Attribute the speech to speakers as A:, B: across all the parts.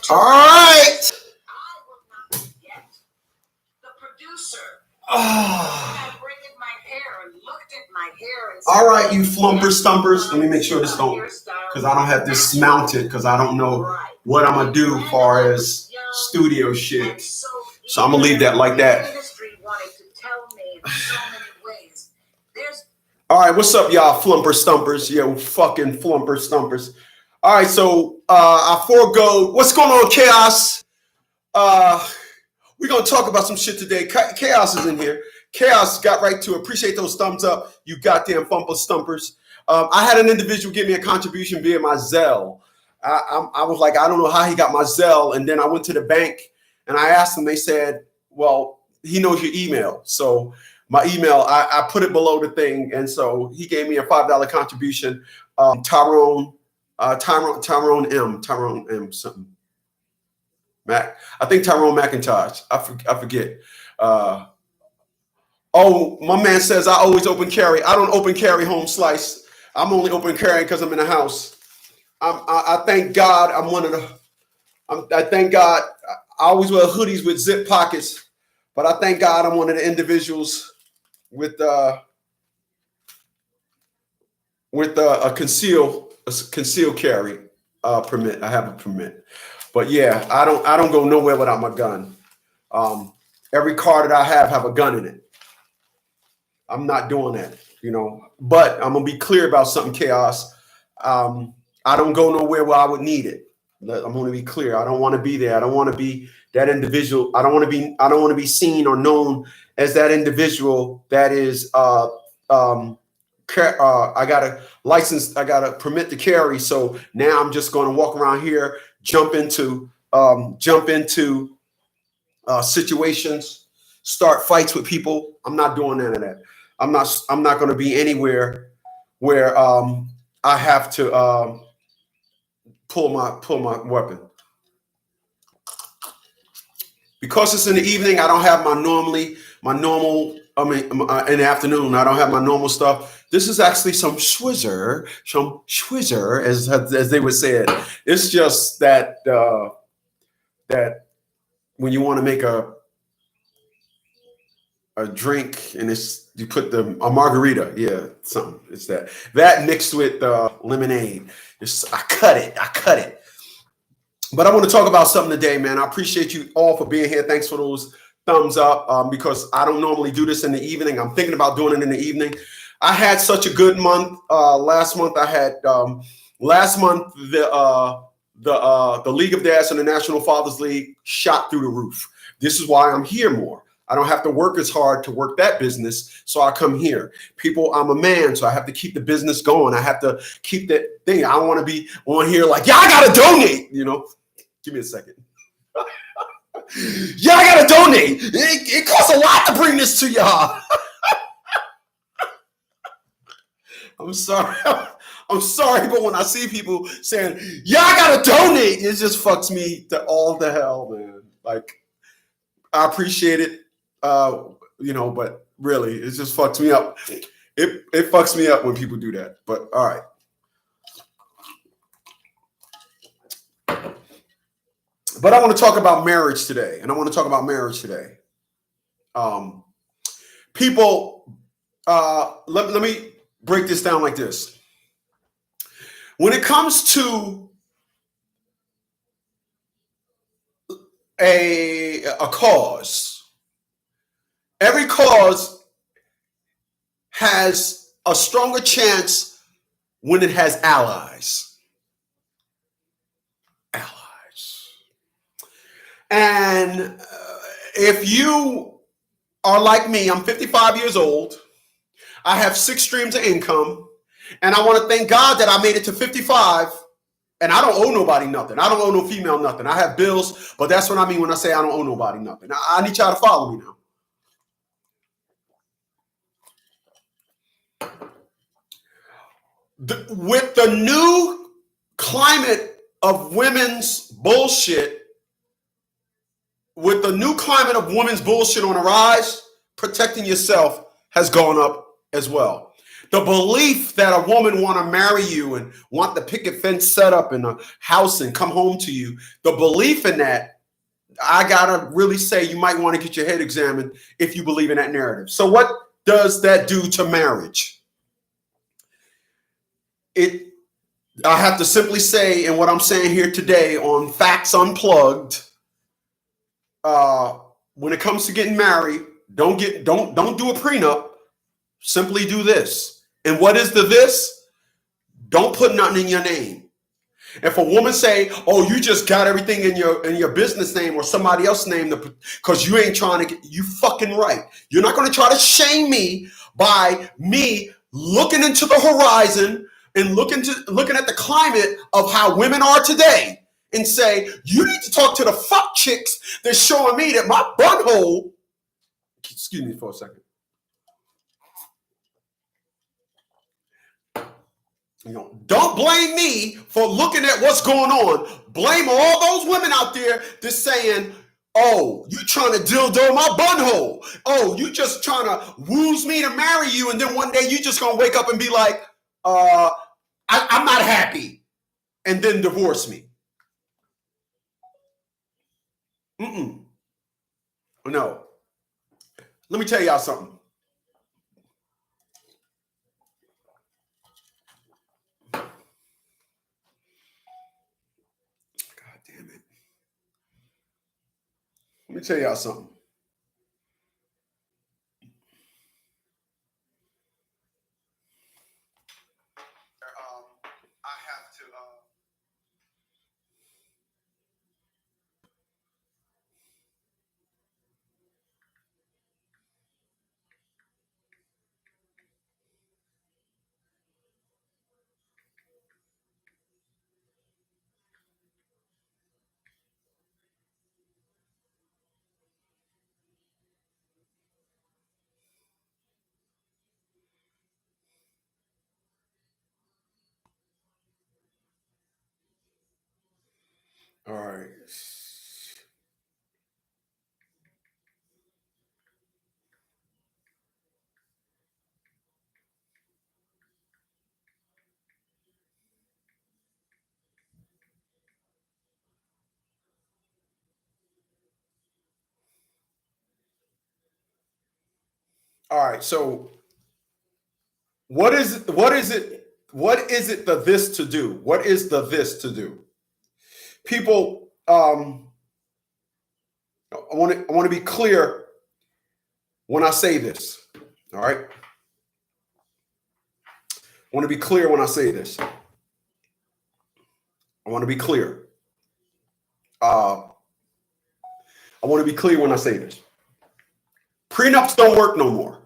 A: All right. All right, you flumper stumpers. Let me make sure this don't, because I don't have this mounted, because I don't know what I'm gonna do as far as studio shit. So I'm gonna leave that like that. All right, what's up, y'all flumper stumpers? Yo, fucking flumper stumpers. All right, so I forego. What's going on, Chaos? We're gonna talk about some shit today. Chaos is in here. Chaos got right to it. Appreciate those thumbs up, you goddamn flumper stumpers. I had an individual give me a contribution via my Zelle. I was like, I don't know how he got my Zelle, and then I went to the bank and I asked them. They said, well, he knows your email, so my email, I put it below the thing, and so he gave me a $5 contribution. Tyrone M something. Mac, I think Tyrone McIntosh. I forget. Oh, my man says I always open carry. I don't open carry home slice. I'm only open carry because I'm in the house. I thank God I'm one of the. I thank God. I always wear hoodies with zip pockets, but I thank God I'm one of the individuals with a concealed carry permit. I have a permit, but yeah, I don't go nowhere without my gun. Every car that I have a gun in it. I'm not doing that, you know. But I'm gonna be clear about something, Chaos. I don't go nowhere where I would need it. I'm gonna be clear. I don't want to be there. I don't want to be that individual. I don't want to be seen or known as that individual that is. I got a license. I got a permit to carry. So now I'm just going to walk around here, jump into situations, start fights with people. I'm not doing none of that. I'm not going to be anywhere where I have to pull my weapon. Because it's in the evening, I don't have my normal, in the afternoon, I don't have my normal stuff. This is actually some schwizzer, as they would say it. It's just that that when you want to make a drink and you put a margarita, yeah, something. It's that mixed with lemonade. I cut it. But I want to talk about something today, man. I appreciate you all for being here. Thanks for those thumbs up, because I don't normally do this in the evening. I'm thinking about doing it in the evening. I had such a good month. Last month the League of Dads and the National Fathers League shot through the roof. This is why I'm here more. I don't have to work as hard to work that business, so I come here. People, I'm a man, so I have to keep the business going. I have to keep that thing. I don't want to be on here like, yeah, I gotta donate. Give me a second. Yeah, I gotta donate. It costs a lot to bring this to y'all. I'm sorry. I'm sorry, but when I see people saying, yeah, I gotta donate, it just fucks me to all the hell, man. Like, I appreciate it, but really, it just fucks me up. It fucks me up when people do that. But all right. But I want to talk about marriage today. People, let me break this down like this. When it comes to a cause, every cause has a stronger chance when it has allies. And if you are like me, I'm 55 years old. I have 6 streams of income. And I want to thank God that I made it to 55. And I don't owe nobody nothing. I don't owe no female nothing. I have bills, but that's what I mean when I say I don't owe nobody nothing. I need y'all to follow me now. With the new climate of women's bullshit, on the rise, protecting yourself has gone up as well. The belief that a woman want to marry you and want the picket fence set up in a house and come home to you, the belief in that, I gotta really say you might want to get your head examined if you believe in that narrative. So what does that do to marriage? I have to simply say, and what I'm saying here today on Facts Unplugged, when it comes to getting married, don't do a prenup. Simply do this. And what is this? Don't put nothing in your name. If a woman say, "Oh, you just got everything in your business name or somebody else's name because you ain't trying to get," you fucking right. You're not going to try to shame me by me looking into the horizon and looking at the climate of how women are today and say, you need to talk to the fuck chicks that's showing me that my butthole. Excuse me for a second. Don't blame me for looking at what's going on. Blame all those women out there that's saying, "Oh, you trying to dildo my butthole. Oh, you just trying to woos me to marry you, and then one day you just gonna wake up and be like, I'm not happy," and then divorce me. No. Let me tell y'all something. Let me tell y'all something. I have to. All right. All right. So what is it? What is it the this to do? What is the this to do? People, I want to be clear when I say this. All right. I want to be clear when I say this. I want to be clear. I want to be clear when I say this. Prenups don't work no more.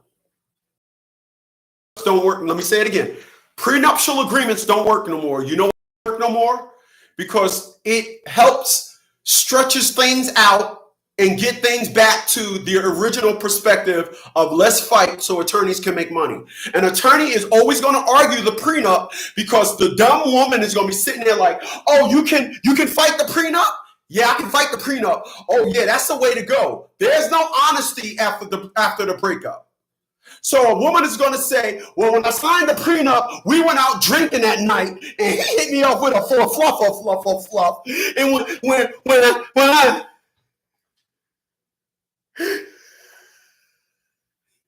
A: Don't work. Let me say it again. Prenuptial agreements don't work no more. You know why they work no more? Because it helps stretches things out and get things back to the original perspective of let's fight so attorneys can make money. An attorney is always going to argue the prenup because the dumb woman is going to be sitting there like, oh, you can fight the prenup? Yeah, I can fight the prenup. Oh yeah, that's the way to go. There's no honesty after the breakup. So a woman is going to say, well, when I signed the prenup, we went out drinking that night, and he hit me up with a fluff. And when I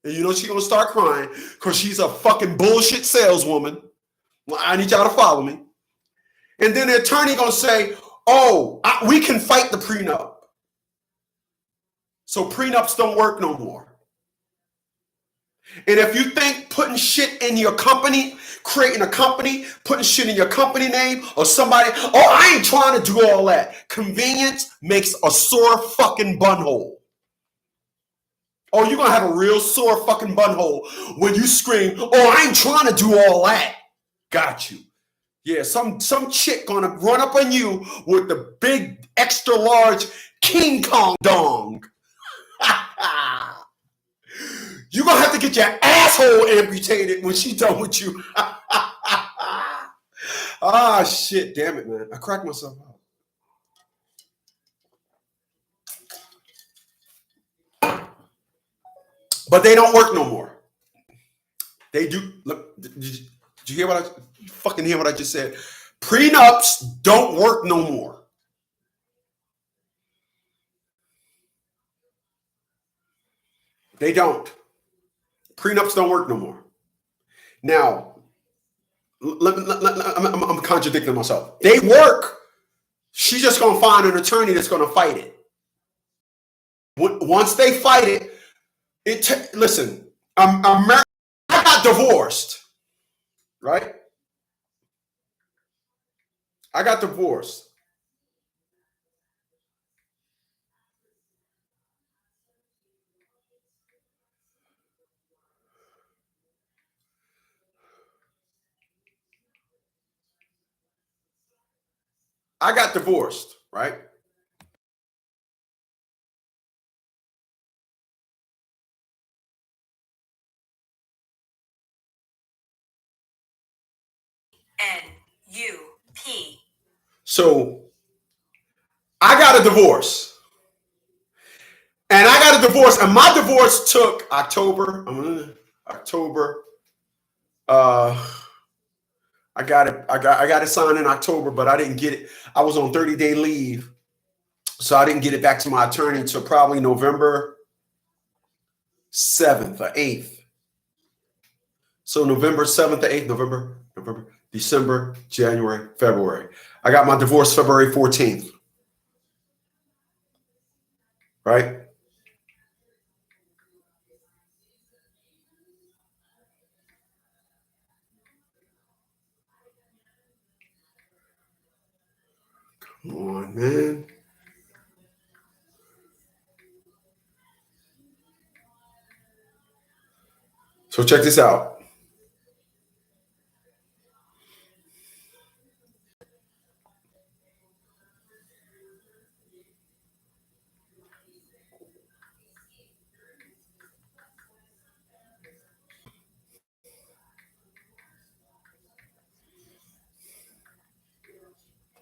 A: and you know she's going to start crying because she's a fucking bullshit saleswoman. Well, I need y'all to follow me. And then the attorney going to say, oh, we can fight the prenup. So prenups don't work no more. And if you think putting shit in your company, creating a company, putting shit in your company name or somebody, oh, I ain't trying to do all that. Convenience makes a sore fucking bunhole. Oh, you're going to have a real sore fucking bunhole when you scream, oh, I ain't trying to do all that. Got you. Yeah, some chick going to run up on you with the big extra large King Kong dong. You're going to have to get your asshole amputated when she's done with you. Ah, shit. Damn it, man. I cracked myself out. But they don't work no more. They do. Look, did you hear what you fucking hear what I just said? Prenups don't work no more. They don't. Prenups don't work no more. Now, I'm contradicting myself. They work. She's just going to find an attorney that's going to fight it. Once they fight it, listen, I got divorced, right? I got divorced. I got divorced, right? NUP. So I got a divorce. And I got a divorce, and my divorce took October. I got it signed in October, but I didn't get it. I was on 30-day leave, so I didn't get it back to my attorney until probably November 7th or 8th. So November 7th or 8th, November, December, January, February. I got my divorce February 14th. Right? Come on, man. So check this out.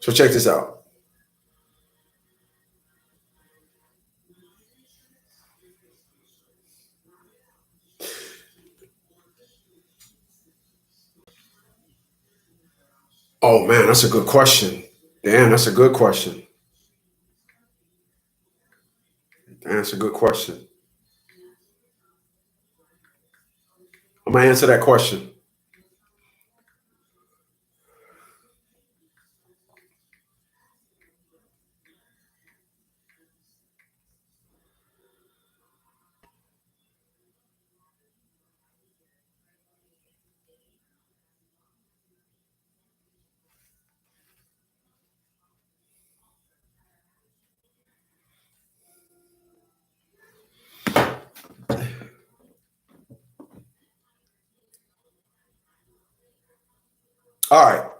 A: So check this out. Oh man, that's a good question. Damn, that's a good question. That's a good question. I'm gonna answer that question. All right.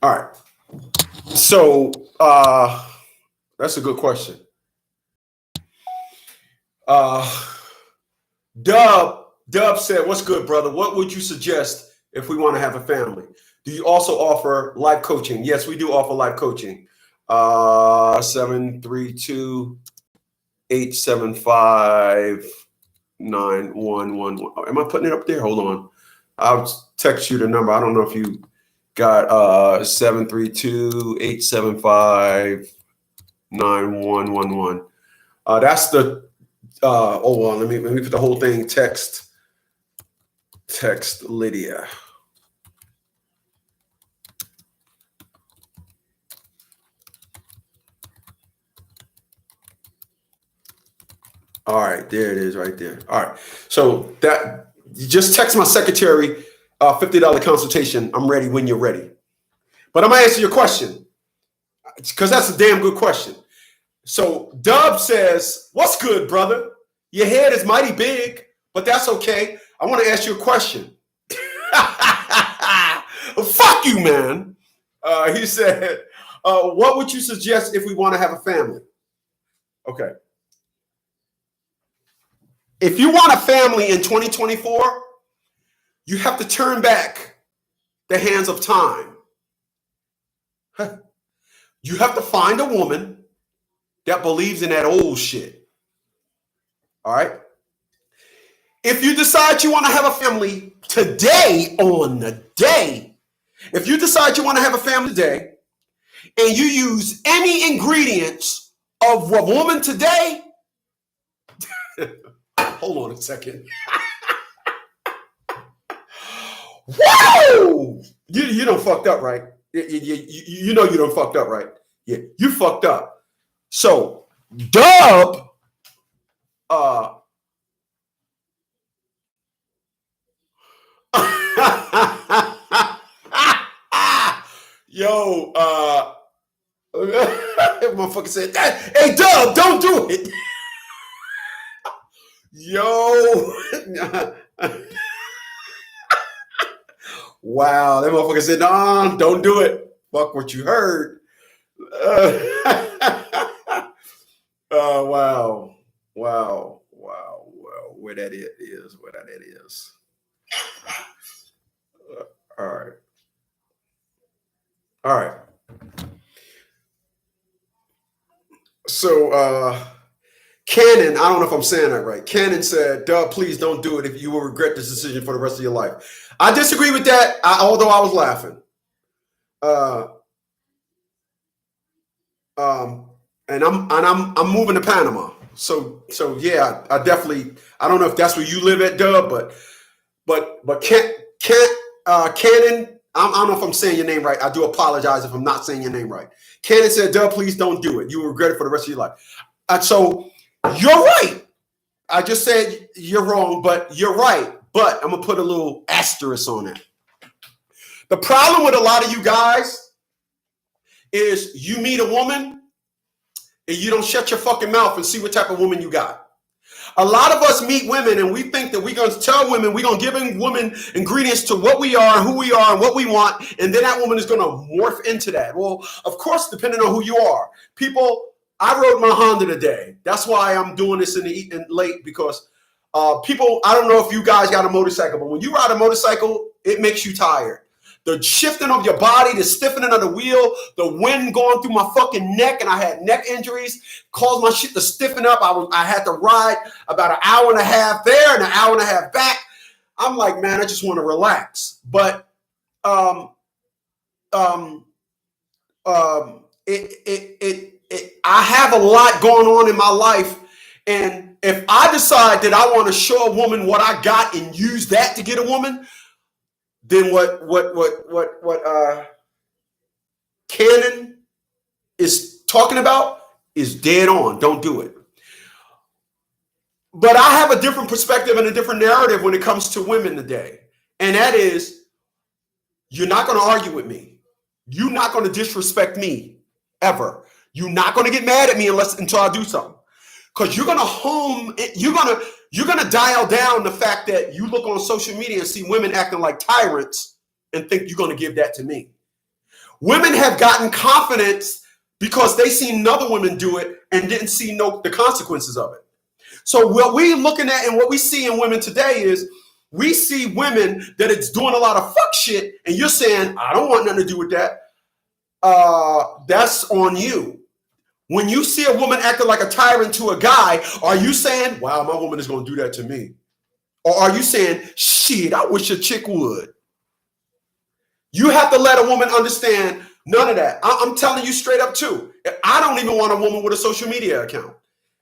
A: All right. So that's a good question. Dub said, "What's good, brother? What would you suggest if we want to have a family? Do you also offer life coaching?" Yes, we do offer life coaching. 732-875-9111. Am I putting it up there? Hold on. I'll text you the number. I don't know if you got 732-875-9111. That's the well, let me put the whole thing. Text Lydia. All right, there it is right there. All right. So that you just text my secretary $50 consultation. I'm ready when you're ready. But I'm gonna answer your question because that's a damn good question. So Dub says, "What's good, brother? Your head is mighty big, but that's okay. I want to ask you a question." Fuck you, man. He said, "What would you suggest if we want to have a family?" Okay. If you want a family in 2024, you have to turn back the hands of time. You have to find a woman that believes in that old shit. All right? If you decide you want to have a family today, on the day, if you decide you want to have a family today, and you use any ingredients of a woman today, hold on a second. Whoa! You done fucked up, right? You know you done fucked up, right? Yeah, you fucked up. So, Dub, yo, motherfucker said, "Hey, Dub, don't do it." Yo. Wow, that motherfucker said, "No, don't do it. Fuck what you heard." Wow. Where that is. All right. So, Cannon, I don't know if I'm saying that right. Cannon said, "Dub, please don't do it if you will regret this decision for the rest of your life." I disagree with that, although I was laughing. And I'm moving to Panama. So yeah, I definitely, I don't know if that's where you live at, Dub, but Cannon, I don't know if I'm saying your name right. I do apologize if I'm not saying your name right. Cannon said, "Dub, please don't do it. You will regret it for the rest of your life." So you're right. I just said you're wrong, but you're right. But I'm gonna put a little asterisk on it. The problem with a lot of you guys is you meet a woman and you don't shut your fucking mouth and see what type of woman you got. A lot of us meet women and we think that we're going to tell women, we're going to give women ingredients to what we are, who we are, and what we want, and then that woman is going to morph into that. Well, of course, depending on who you are. People, I rode my Honda today. That's why I'm doing this in late, because people, I don't know if you guys got a motorcycle, but when you ride a motorcycle, it makes you tired. The shifting of your body, the stiffening of the wheel, the wind going through my fucking neck, and I had neck injuries, caused my shit to stiffen up. I had to ride about an hour and a half there and an hour and a half back. I'm like, man, I just want to relax. But I have a lot going on in my life, and if I decide that I want to show a woman what I got and use that to get a woman, then what Cannon is talking about is dead on. Don't do it. But I have a different perspective and a different narrative when it comes to women today. And that is, you're not going to argue with me. You're not going to disrespect me ever. You're not going to get mad at me until I do something. Because you're going to You're going to dial down the fact that you look on social media and see women acting like tyrants and think you're going to give that to me. Women have gotten confidence because they seen other women do it and didn't see the consequences of it. So what we're looking at and what we see in women today is we see women that it's doing a lot of fuck shit, and you're saying, I don't want nothing to do with that. That's on you. When you see a woman acting like a tyrant to a guy, are you saying, wow, my woman is going to do that to me? Or are you saying, shit, I wish a chick would? You have to let a woman understand none of that. I'm telling you straight up too. I don't even want a woman with a social media account.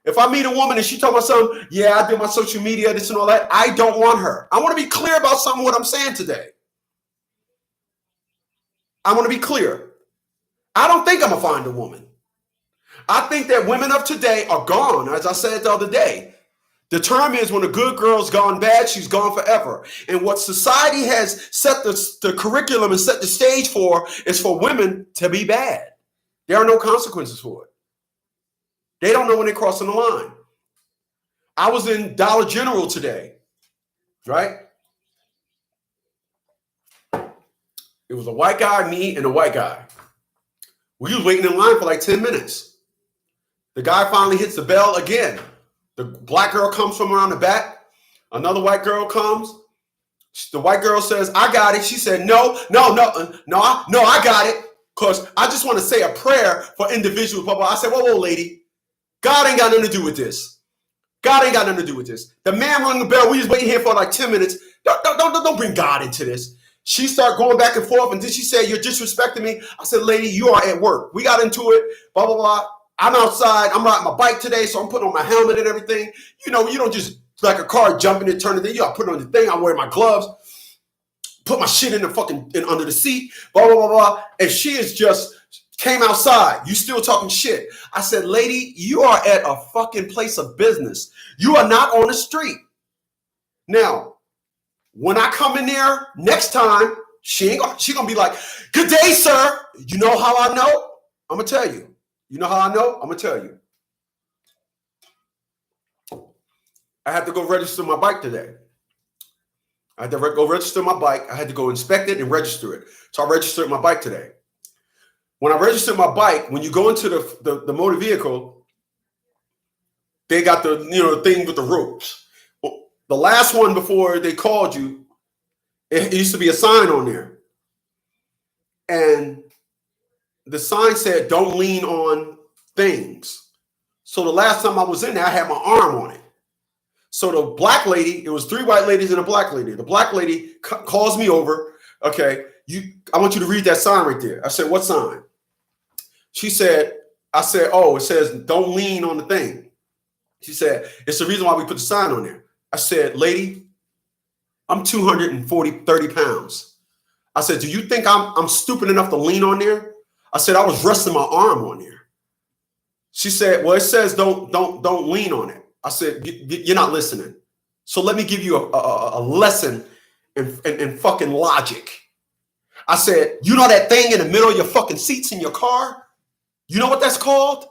A: If I meet a woman and she talking about something, yeah, I do my social media, this and all that, I don't want her. I want to be clear about something what I'm saying today. I want to be clear. I don't think I'm going to find a woman. I think that women of today are gone, as I said the other day. The term is when a good girl's gone bad, she's gone forever. And what society has set the curriculum and set the stage for is for women to be bad. There are no consequences for it. They don't know when they're crossing the line. I was in Dollar General today, right? It was a white guy, me, and a white guy. We was waiting in line for like 10 minutes. The guy finally hits the bell again. The black girl comes from around the back. Another white girl comes. The white girl says, I got it. She said, no, I got it. Because I just want to say a prayer for individuals. I said, whoa, lady. God ain't got nothing to do with this. God ain't got nothing to do with this. The man rung the bell. We was waiting here for like 10 minutes. Don't bring God into this. She started going back and forth. And then she said, you're disrespecting me. I said, lady, you are at work. We got into it. Blah, blah, blah. I'm outside. I'm riding my bike today. So I'm putting on my helmet and everything. You know, you don't just like a car jumping and turning it. You got to put on the thing. I wear my gloves. Put my shit in the fucking under the seat. Blah, blah, blah, blah. And she is just came outside. You still talking shit. I said, lady, you are at a fucking place of business. You are not on the street. Now, when I come in there next time, she gonna be like, good day, sir. You know how I know? I'm gonna tell you. You know how I know? I'm gonna tell you. I had to go register my bike today. I had to go register my bike. I had to go inspect it and register it. So I registered my bike today. When I registered my bike, when you go into the motor vehicle, they got the thing with the ropes. Well, the last one before they called you, it used to be a sign on there. And the sign said, don't lean on things. So the last time I was in there, I had my arm on it. So the black lady, it was 3 white ladies and a black lady. The black lady calls me over. Okay, I want you to read that sign right there. I said, what sign? She said, I said, oh, it says, don't lean on the thing. She said, it's the reason why we put the sign on there. I said, lady, I'm 30 pounds. I said, do you think I'm stupid enough to lean on there? I said, I was resting my arm on there. She said, well, it says don't lean on it. I said, you're not listening. So let me give you a lesson in fucking logic. I said, you know that thing in the middle of your fucking seats in your car? You know what that's called?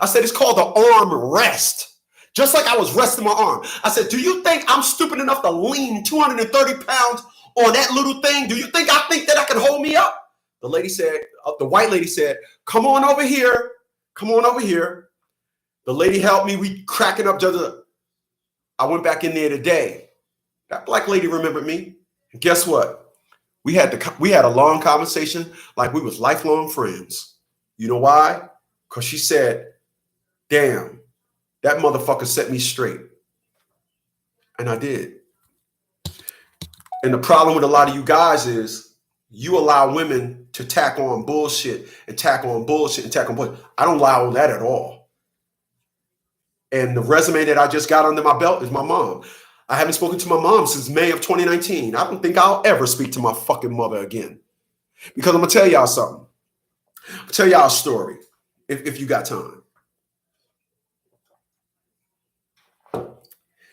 A: I said, it's called the arm rest. Just like I was resting my arm. I said, do you think I'm stupid enough to lean 230 pounds on that little thing? Do you think that I can hold me up? The lady said, the white lady said, come on over here. Come on over here. The lady helped me. We cracking up. I went back in there today. That black lady remembered me. And guess what? We had a long conversation like we was lifelong friends. You know why? Because she said, damn, that motherfucker set me straight. And I did. And the problem with a lot of you guys is you allow women to tack on bullshit and tack on bullshit and tack on bullshit. I don't allow that at all. And the resume that I just got under my belt is my mom. I haven't spoken to my mom since May of 2019. I don't think I'll ever speak to my fucking mother again. Because I'm going to tell y'all something. I'll tell y'all a story if you got time.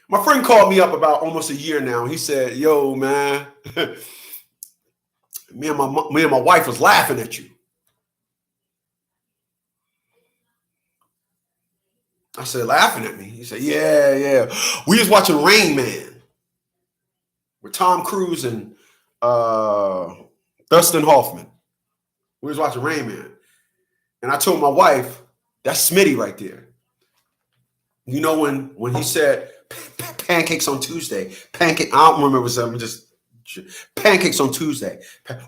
A: My friend called me up about almost a year now. He said, yo, man, me and my wife was laughing at you. I said, laughing at me. He said, yeah. We was watching Rain Man with Tom Cruise and Dustin Hoffman. We was watching Rain Man. And I told my wife, that's Smitty right there. You know when he said pancakes on Tuesday, I don't remember something, just pancakes on Tuesday.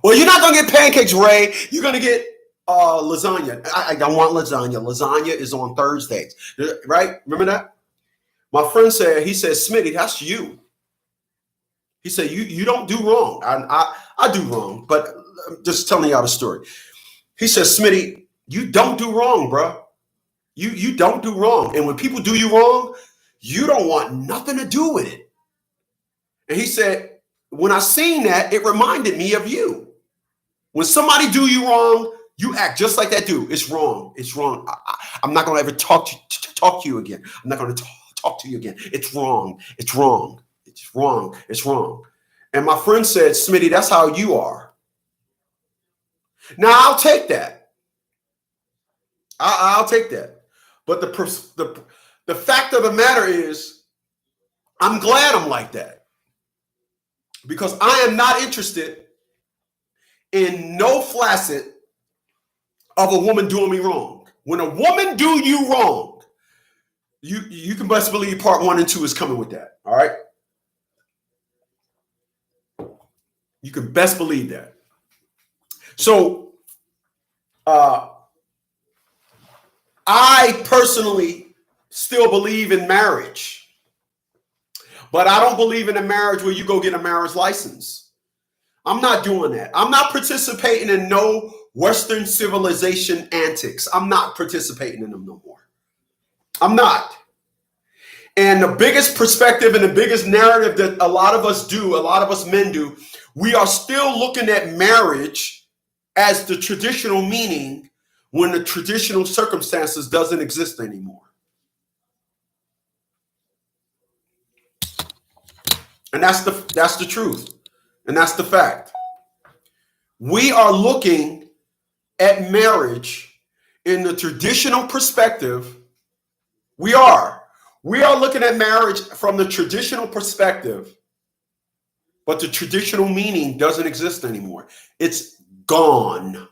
A: Well, you're not gonna get pancakes, Ray. You're gonna get lasagna. I don't want lasagna. Lasagna is on Thursdays, right? Remember that? My friend said, he said, Smitty, that's you. He said, you don't do wrong. I do wrong, but I'm just telling y'all the story. He said, Smitty, you don't do wrong, bro. You don't do wrong. And when people do you wrong, you don't want nothing to do with it. And he said, when I seen that, it reminded me of you. When somebody do you wrong, you act just like that dude. It's wrong. It's wrong. I'm not going to ever talk to you again. I'm not going to talk to you again. It's wrong. It's wrong. It's wrong. It's wrong. And my friend said, Smitty, that's how you are. Now, I'll take that. I'll take that. But the fact of the matter is, I'm glad I'm like that. Because I am not interested in no facet of a woman doing me wrong. When a woman do you wrong, you can best believe part 1 and 2 is coming with that. All right? You can best believe that. So, I personally still believe in marriage, but I don't believe in a marriage where you go get a marriage license. I'm not doing that. I'm not participating in no Western civilization antics. I'm not participating in them no more. I'm not. And the biggest perspective and the biggest narrative that a lot of us do, a lot of us men do, we are still looking at marriage as the traditional meaning when the traditional circumstances doesn't exist anymore. And that's the truth. And that's the fact. We are looking at marriage in the traditional perspective. We are looking at marriage from the traditional perspective, but the traditional meaning doesn't exist anymore. It's gone.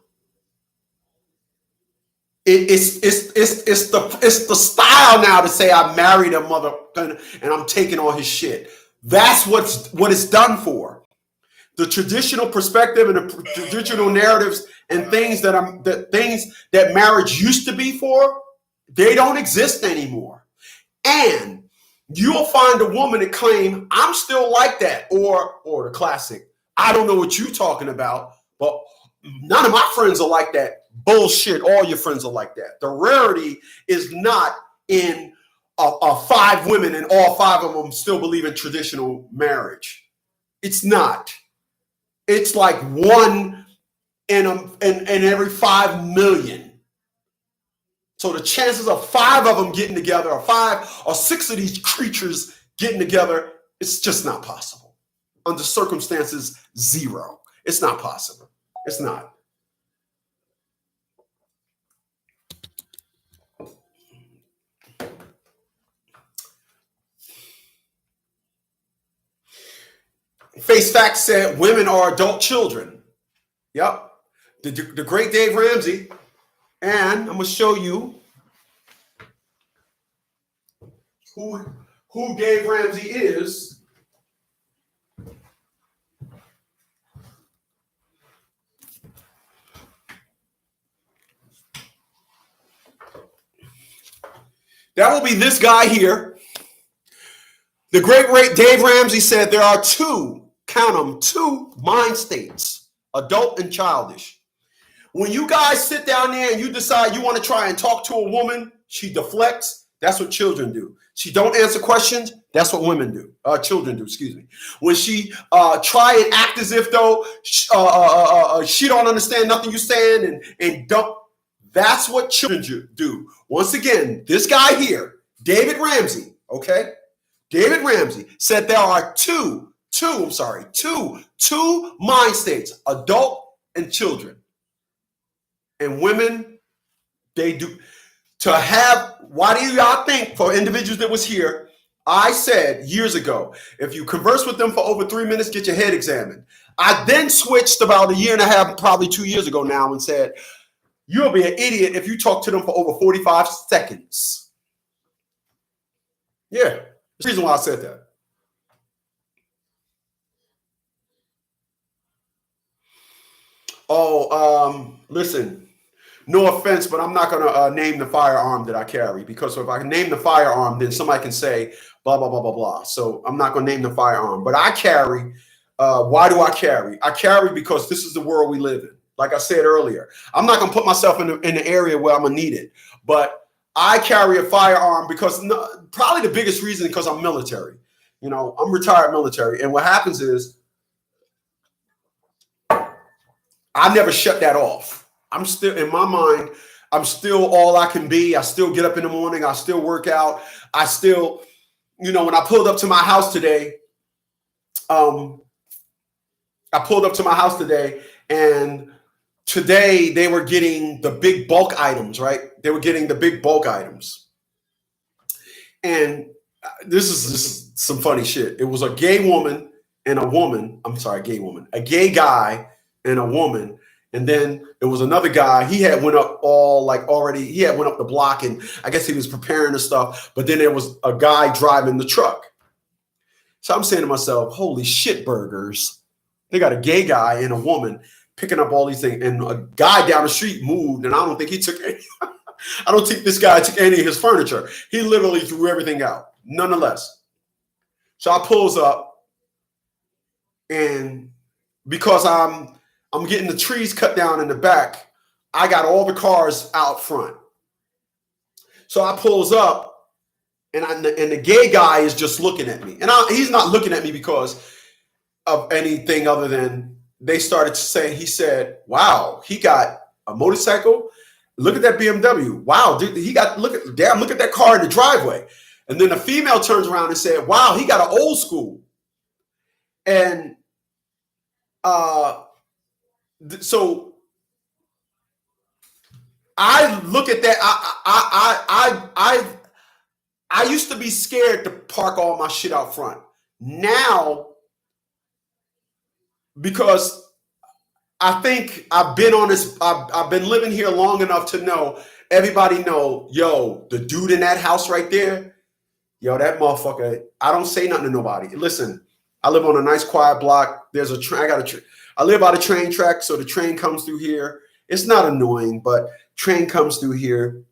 A: It's the style now to say I married a mother and I'm taking all his shit. That's what it's done for. The traditional perspective and the traditional narratives and things that marriage used to be for, they don't exist anymore. And you'll find a woman that claim I'm still like that, or the classic, I don't know what you're talking about, but none of my friends are like that. Bullshit. All your friends are like that. The rarity is not in 5 women and all 5 of them still believe in traditional marriage. It's not. It's like 1 in every 5 million. So the chances of 5 of them getting together, or 5 or 6 of these creatures getting together, it's just not possible. Under circumstances, 0. It's not possible. It's not. Face Facts said women are adult children. Yep. The great Dave Ramsey. And I'm going to show you who Dave Ramsey is. That will be this guy here. The great Dave Ramsey said there are 2, count them, 2 mind states, adult and childish. When you guys sit down there and you decide you want to try and talk to a woman, she deflects. That's what children do. She don't answer questions. That's what women do. Children do, excuse me. When she try and act as if though she don't understand nothing you're saying and don't. That's what children do. Once again, this guy here, David Ramsey, okay? David Ramsey said there are two mind states, adult and children. And women, they do. to have, why do y'all think for individuals that was here, I said years ago, if you converse with them for over 3 minutes, get your head examined. I then switched about a year and a half, probably 2 years ago now, and said, you'll be an idiot if you talk to them for over 45 seconds. Yeah, that's the reason why I said that. Oh, listen, no offense, but I'm not going to name the firearm that I carry, because if I can name the firearm, then somebody can say blah, blah, blah, blah, blah. So I'm not going to name the firearm, but I carry. Why do I carry? I carry because this is the world we live in. Like I said earlier, I'm not going to put myself in the area where I'm going to need it, but I carry a firearm because probably the biggest reason, because I'm military. You know, I'm retired military. And what happens is I never shut that off. I'm still, in my mind, I'm still all I can be. I still get up in the morning. I still work out. I still, you know, when I pulled up to my house today, and today they were getting the big bulk items, right? They were getting the big bulk items. And this is just some funny shit. It was a gay woman and a woman. I'm sorry, a gay guy and a woman. And then there was another guy. He had went up he had went up the block, and I guess he was preparing the stuff. But then there was a guy driving the truck. So I'm saying to myself, holy shit burgers. They got a gay guy and a woman picking up all these things. And a guy down the street moved, and I don't think he took any. I don't think this guy took any of his furniture. He literally threw everything out, nonetheless. So I pulls up, and because I'm getting the trees cut down in the back, I got all the cars out front. So I pulls up, and the gay guy is just looking at me. And he's not looking at me because of anything other than they started to say, he said, wow, he got a motorcycle. Look at that BMW. Wow, dude, look at that car in the driveway. And then the female turns around and said, wow, he got an old school. And so I look at that. I used to be scared to park all my shit out front. Now, because I think I've been on this, I've been living here long enough to know, everybody know, yo, the dude in that house right there, yo, that motherfucker, I don't say nothing to nobody. Listen, I live on a nice quiet block. There's a train. I live by the train track, so the train comes through here. It's not annoying, but train comes through here.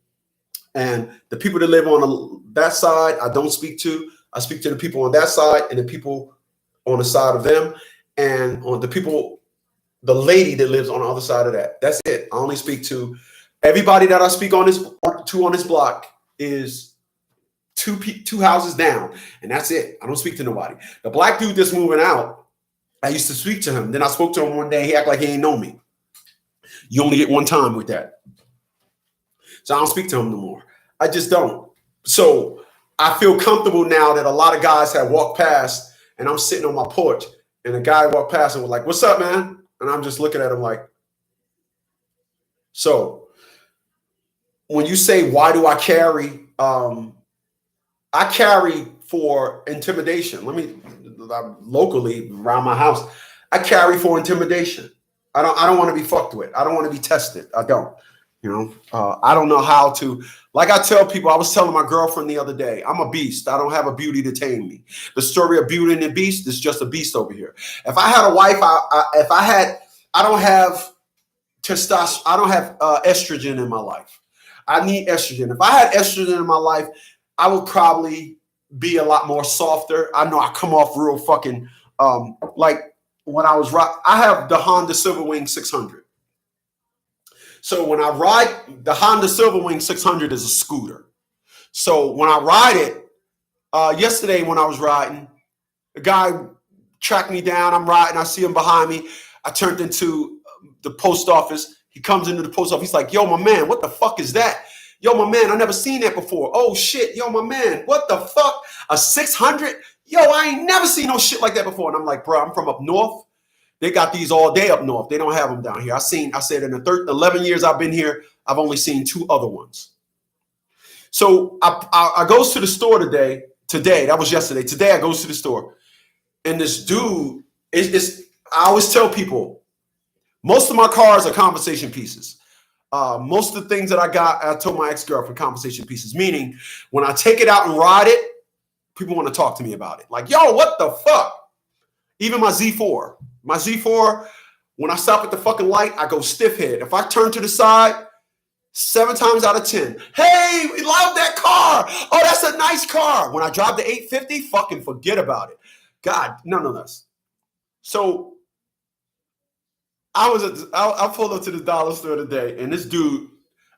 A: And the people that live on that side, I don't speak to. I speak to the people on that side and the people on the side of them, and on the lady that lives on the other side of that. That's it. I only speak to everybody that I speak on this block is two houses down, and that's it. I don't speak to nobody. The black dude that's moving out, I used to speak to him. Then I spoke to him one day. He acted like he ain't know me. You only get one time with that. So I don't speak to him no more. I just don't. So I feel comfortable now that a lot of guys have walked past, and I'm sitting on my porch, and a guy walked past and was like, what's up, man? And I'm just looking at him like, so when you say, why do I carry? I carry for intimidation. Locally around my house, I carry for intimidation. I don't want to be fucked with. I don't want to be tested. I don't. I don't know how to, like I tell people, I was telling my girlfriend the other day, I'm a beast. I don't have a beauty to tame me. The story of Beauty and the Beast is just a beast over here. If I had a wife, I don't have testosterone. I don't have estrogen in my life. I need estrogen. If I had estrogen in my life, I would probably be a lot more softer. I know I come off real fucking, like when I have the Honda Silverwing 600. So when I ride, the Honda Silverwing 600 is a scooter. So when I ride it, yesterday when I was riding, the guy tracked me down. I'm riding. I see him behind me. I turned into the post office. He comes into the post office. He's like, yo, my man, what the fuck is that? Yo, my man, I never seen that before. Oh, shit. Yo, my man, what the fuck? A 600? Yo, I ain't never seen no shit like that before. And I'm like, bro, I'm from up north. They got these all day up north. They don't have them down here. I said in the 11 years I've been here, I've only seen 2 other ones. So I goes to the store today. That was yesterday. Today I goes to the store, and this dude is I always tell people, most of my cars are conversation pieces. Most of the things that I told my ex-girlfriend, conversation pieces, meaning when I take it out and ride it, people want to talk to me about it. Like, yo, what the fuck? Even my Z4. My Z4, when I stop at the fucking light, I go stiff head. If I turn to the side, 7 times out of 10, hey, we love that car. Oh, that's a nice car. When I drive the 850, fucking forget about it. God, none of this. So I pulled up to the dollar store today, and this dude,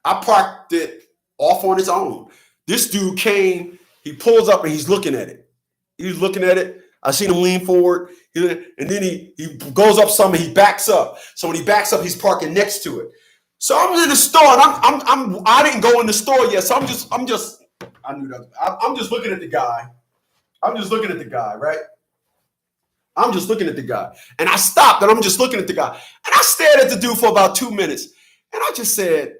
A: I parked it off on his own. This dude came, he pulls up and he's looking at it. He's looking at it. I seen him lean forward, and then he goes up some and he backs up. So when he backs up, he's parking next to it. So I'm in the store, and I didn't go in the store yet. So I'm just looking at the guy. I'm just looking at the guy, right? I'm just looking at the guy. And I stopped, and I'm just looking at the guy. And I stared at the dude for about 2 minutes. And I just said,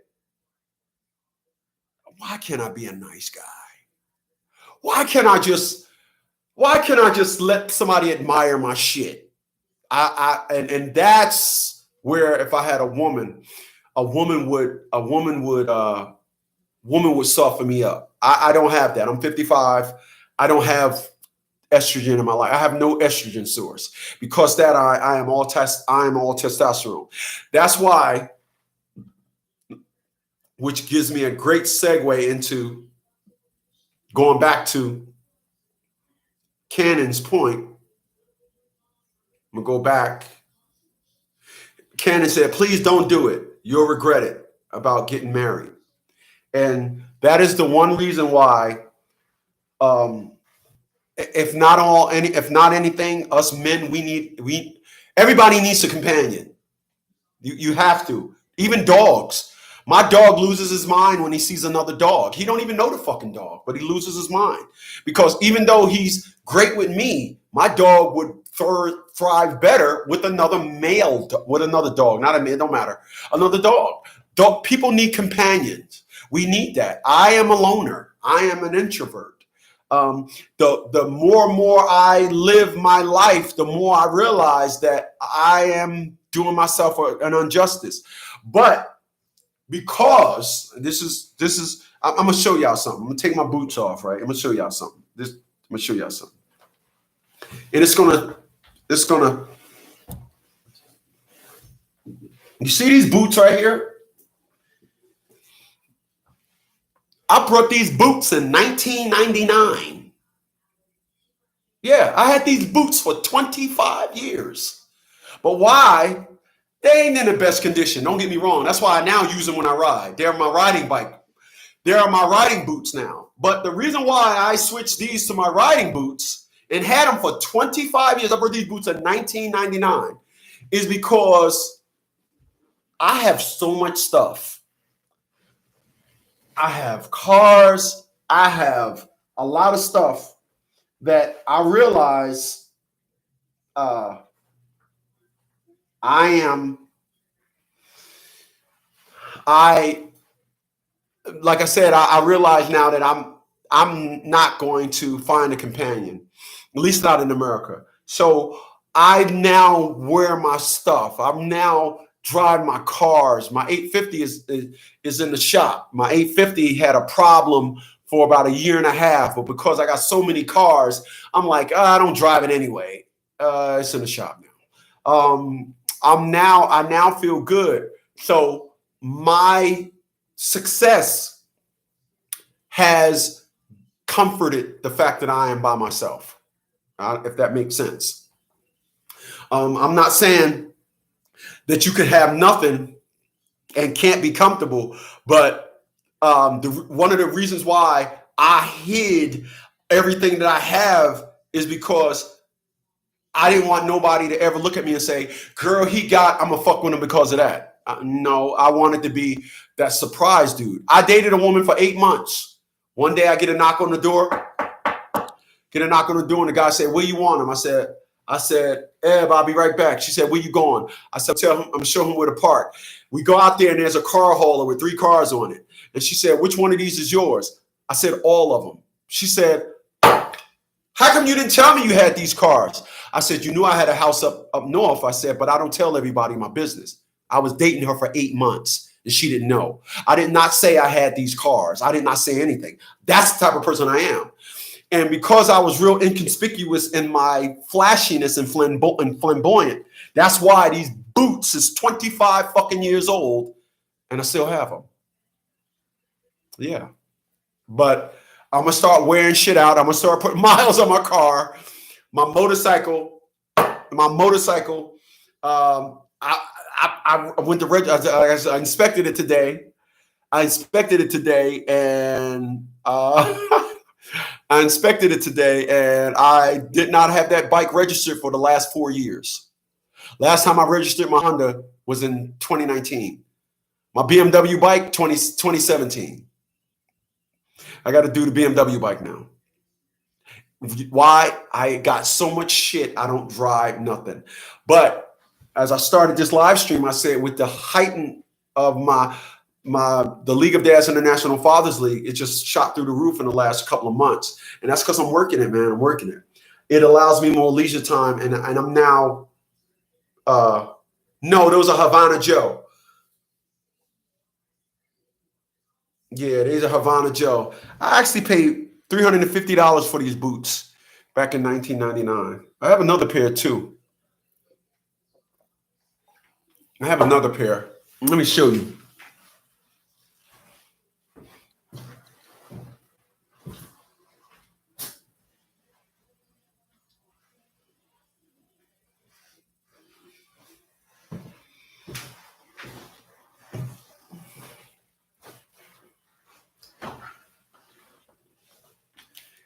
A: why can't I be a nice guy? Why can't I just let somebody admire my shit? And that's where, if I had a woman would soften me up. I don't have that. I'm 55. I don't have estrogen in my life. I have no estrogen source. Because that I am all testosterone. That's why, which gives me a great segue into going back to Cannon's point. I'm gonna go back. Cannon said, please don't do it. You'll regret it about getting married. And that is the one reason why, if not anything, us men, everybody needs a companion. You have to. Even dogs. My dog loses his mind when he sees another dog. He don't even know the fucking dog, but he loses his mind. Because even though he's great with me, my dog would thrive better with another dog. Not a man, don't matter. Another dog. People need companions. We need that. I am a loner. I am an introvert. The more and more I live my life, the more I realize that I am doing myself an injustice. But because I'm gonna show y'all something. I'm gonna take my boots off, right? I'm gonna show y'all something. I'm gonna show y'all something. And it's gonna, you see these boots right here? I brought these boots in 1999. Yeah, I had these boots for 25 years. But why? They ain't in the best condition. Don't get me wrong. That's why I now use them when I ride. They're my riding bike. They are my riding boots now. But the reason why I switched these to my riding boots and had them for 25 years, I brought these boots in 1999, is because I have so much stuff. I have cars. I have a lot of stuff that I realize like I said, I realize now that I'm not going to find a companion, at least not in America. So I now wear my stuff. I'm now driving my cars. My 850 is in the shop. My 850 had a problem for about 1.5 years, but because I got so many cars, I'm like, I don't drive it anyway. It's in the shop now. I now feel good. So my success has comforted the fact that I am by myself, if that makes sense. I'm not saying that you could have nothing and can't be comfortable, but one of the reasons why I hid everything that I have is because I didn't want nobody to ever look at me and say, girl, I'm gonna fuck with him because of that. No, I wanted to be that surprise dude. I dated a woman for 8 months. One day I get a knock on the door, and the guy said, where you want him? I said, Eb, I'll be right back. She said, where you going? I said, I'm gonna show him where to park. We go out there and there's a car hauler with 3 cars on it. And she said, which one of these is yours? I said, all of them. She said, how come you didn't tell me you had these cars? I said, you knew I had a house up north. I said, but I don't tell everybody my business. I was dating her for 8 months and she didn't know. I did not say I had these cars. I did not say anything. That's the type of person I am. And because I was real inconspicuous in my flashiness and flamboyant, that's why these boots is 25 fucking years old and I still have them. Yeah. But I'm going to start wearing shit out. I'm going to start putting miles on my car, my motorcycle. I went to I inspected it today. And I inspected it today, and I did not have that bike registered for the last 4 years. Last time I registered my Honda was in 2019. My BMW bike, 2017. I got to do the BMW bike now. Why? I got so much shit. I don't drive nothing. But as I started this live stream, I said with the heighten of the League of Dads International Fathers League, it just shot through the roof in the last couple of months. And that's because I'm working it, man. I'm working it. It allows me more leisure time. And I'm now, no, there was a Havana Joe. Yeah, there's a Havana Joe. I actually paid $350 for these boots back in 1999. I have another pair too. I have another pair. Let me show you.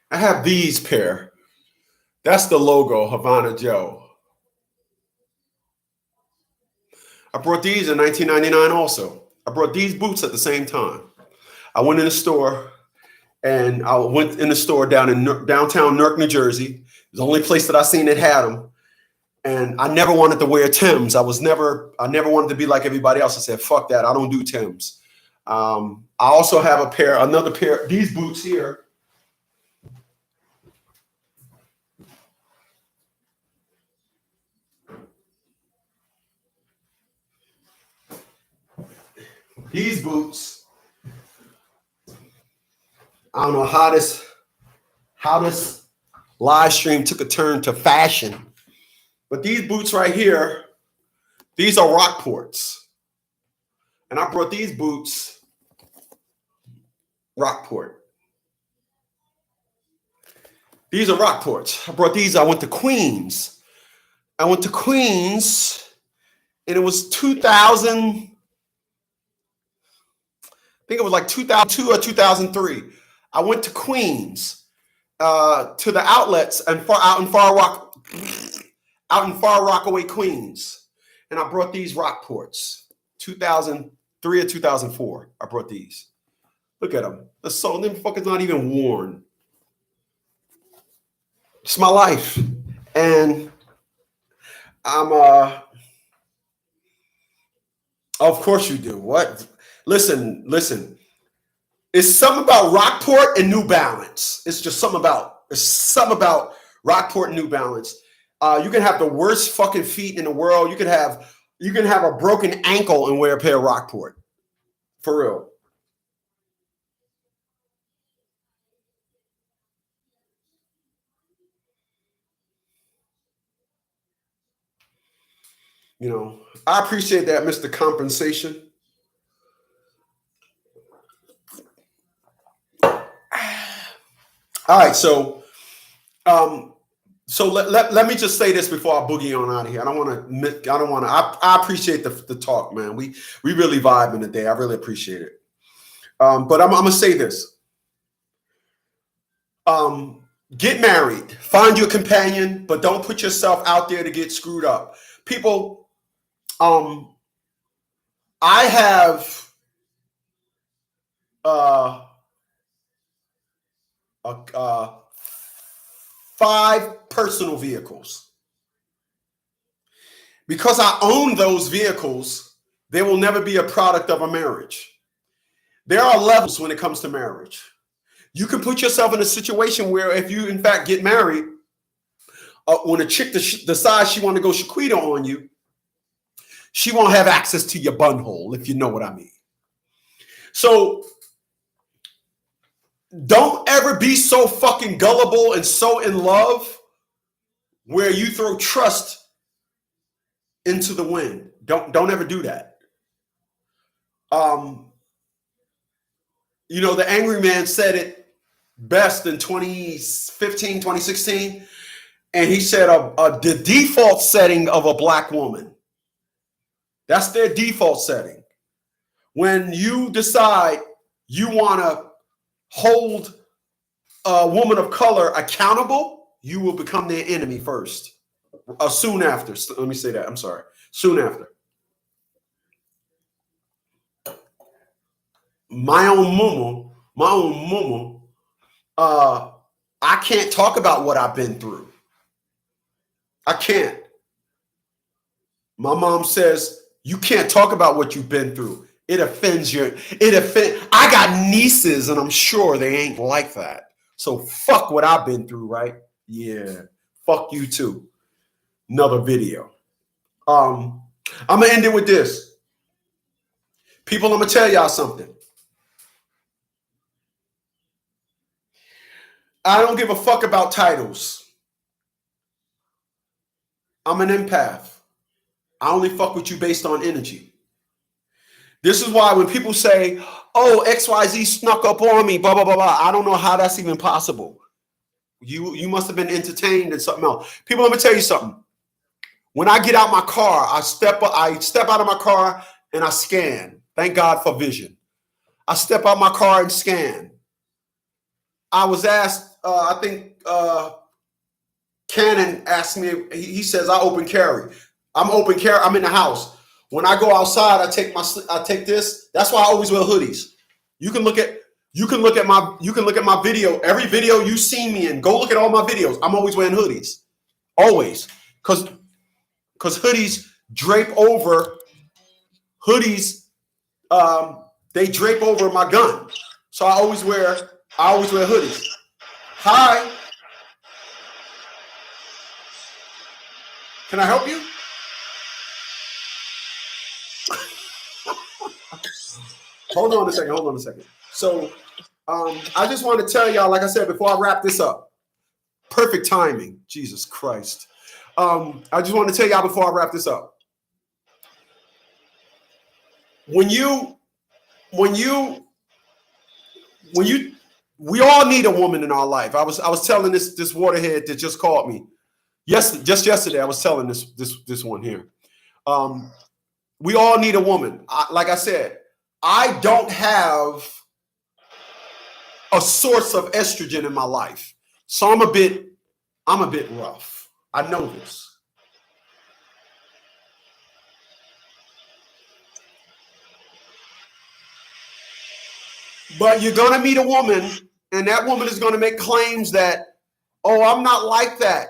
A: I have these pair. That's the logo, Havana Joe. I brought these in 1999 also. I brought these boots at the same time. I went in the store, and I went in the store down in downtown Newark, New Jersey. It's the only place that I seen that had them. And I never wanted to wear Timbs. I never wanted to be like everybody else. I said, fuck that. I don't do Timbs. I also have another pair, these boots here. These boots, I don't know how this live stream took a turn to fashion, but these boots right here, these are Rockports. And I brought these boots, Rockport. These are Rockports. I brought these, I went to Queens. And it was 2000. I think it was like 2002 or 2003. I went to Queens to the outlets and out in Far Rockaway, Queens, and I brought these Rockports. 2003 or 2004. I brought these. Look at them. The soul, them fuckers not even worn. It's my life, and I'm Of course you do. What? Listen. It's something about Rockport and New Balance. It's something about Rockport and New Balance. You can have the worst fucking feet in the world. You can have a broken ankle and wear a pair of Rockport. For real. You know, I appreciate that, Mr. Compensation. All right, so let me just say this before I boogie on out of here. I appreciate the talk, man. We really vibing today. I really appreciate it. But I'm gonna say this. Get married, find your companion, but don't put yourself out there to get screwed up. People, I have 5 personal vehicles. Because I own those vehicles, they will never be a product of a marriage. There are levels when it comes to marriage. You can put yourself in a situation where if you, in fact, get married, when a chick decides she want to go shaquita on you, she won't have access to your bunhole, if you know what I mean. So don't ever be so fucking gullible and so in love where you throw trust into the wind. Don't ever do that. You know, the angry man said it best in 2015, 2016. And he said the default setting of a black woman. That's their default setting. When you decide you want to hold a woman of color accountable, you will become their enemy first. Soon after. Let me say that. I'm sorry. Soon after. My own mumu, I can't talk about what I've been through. I can't. My mom says, you can't talk about what you've been through. It offends. I got nieces and I'm sure they ain't like that. So fuck what I've been through, right? Yeah. Fuck you too. Another video. I'm going to end it with this. People, I'm going to tell y'all something. I don't give a fuck about titles. I'm an empath. I only fuck with you based on energy. This is why when people say, oh, XYZ snuck up on me, blah, blah, blah, blah. I don't know how that's even possible. You must have been entertained in something else. People, let me tell you something. When I get out my car, I step out of my car and I scan. Thank God for vision. I step out my car and scan. I was asked, I think Cannon asked me, he says, I open carry. I'm open carry. I'm in the house. When I go outside, I take this. That's why I always wear hoodies. You can look at my video. Every video you see me in, go look at all my videos. I'm always wearing hoodies. Always. Because hoodies drape over they drape over my gun. So I always wear hoodies. Hi. Can I help you? Hold on a second. So I just want to tell y'all, like I said, before I wrap this up, perfect timing. Jesus Christ. I just want to tell y'all before I wrap this up. We all need a woman in our life. I was telling this waterhead that just called me. Just yesterday, I was telling this one here. We all need a woman. Like I said, I don't have a source of estrogen in my life, so I'm a bit rough. I know this. But you're gonna meet a woman, and that woman is gonna make claims that, oh, I'm not like that.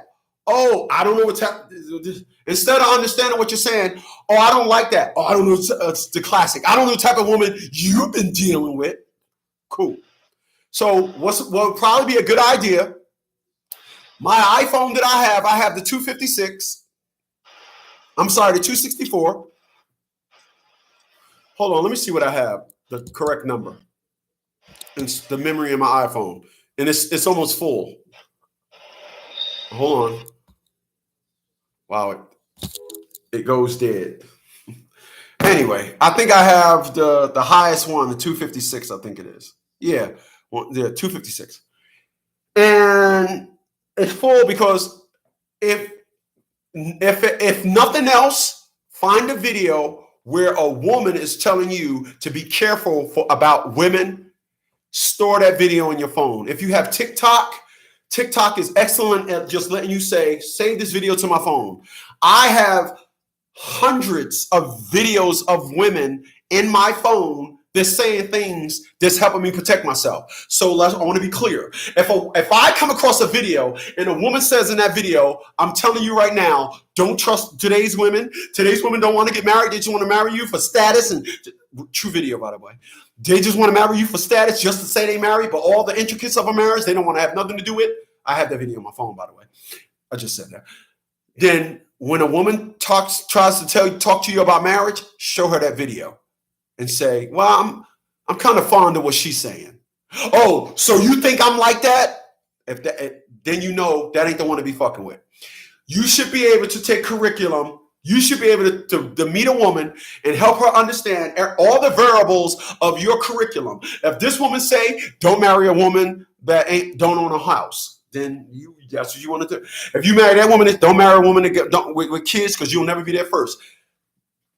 A: Oh, I don't know what's happening. Instead of understanding what you're saying, oh, I don't like that. Oh, I don't know. It's the classic. I don't know the type of woman you've been dealing with. Cool. So what would probably be a good idea? My iPhone that I have the 256. I'm sorry, the 264. Hold on, let me see what I have. The correct number. It's the memory in my iPhone. And it's almost full. Hold on. Wow, it goes dead. Anyway, I think I have the highest one, the 256, I think it is. Yeah, 256. And it's full because if nothing else, find a video where a woman is telling you to be careful about women. Store that video on your phone. If you have TikTok is excellent at just letting you say, save this video to my phone. I have hundreds of videos of women in my phone they're saying things that's helping me protect myself. So I want to be clear. If I come across a video and a woman says in that video, I'm telling you right now, don't trust today's women. Today's women don't want to get married. They just want to marry you for status. And true video, by the way. They just want to marry you for status just to say they married, but all the intricacies of a marriage, they don't want to have nothing to do with. I have that video on my phone, by the way. I just said that. Then when a woman tries to talk to you about marriage, show her that video and say, well, I'm kind of fond of what she's saying. Oh, so you think I'm like that? Then you know that ain't the one to be fucking with. You should be able to take curriculum. You should be able to meet a woman and help her understand all the variables of your curriculum. If this woman say, don't marry a woman that don't own a house, then that's what you want to do. If you marry that woman, don't marry a woman with kids, because you'll never be there first.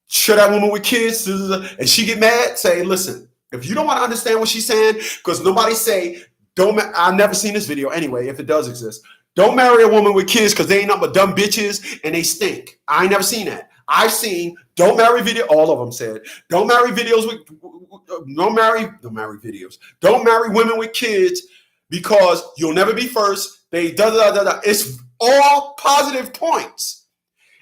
A: Show that woman with kids, and she get mad, say, listen, if you don't want to understand what she's saying, because nobody say, I've never seen this video anyway, if it does exist. Don't marry a woman with kids because they ain't nothing but dumb bitches and they stink. I ain't never seen that. I've seen don't marry video. All of them said don't marry videos with don't marry videos. Don't marry women with kids because you'll never be first. They da. It's all positive points.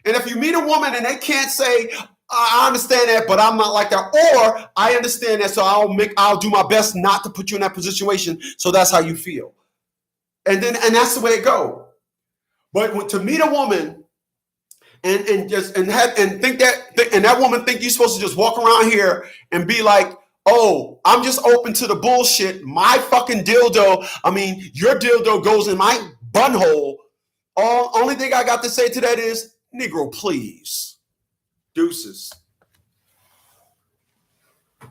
A: And if you meet a woman and they can't say, I understand that, but I'm not like that, or I understand that, so I'll do my best not to put you in that situation. So that's how you feel. And that's the way it go. But to meet a woman and think that woman think you're supposed to just walk around here and be like, oh, I'm just open to the bullshit. My fucking dildo, your dildo goes in my butthole. Only thing I got to say to that is, Negro, please. Deuces.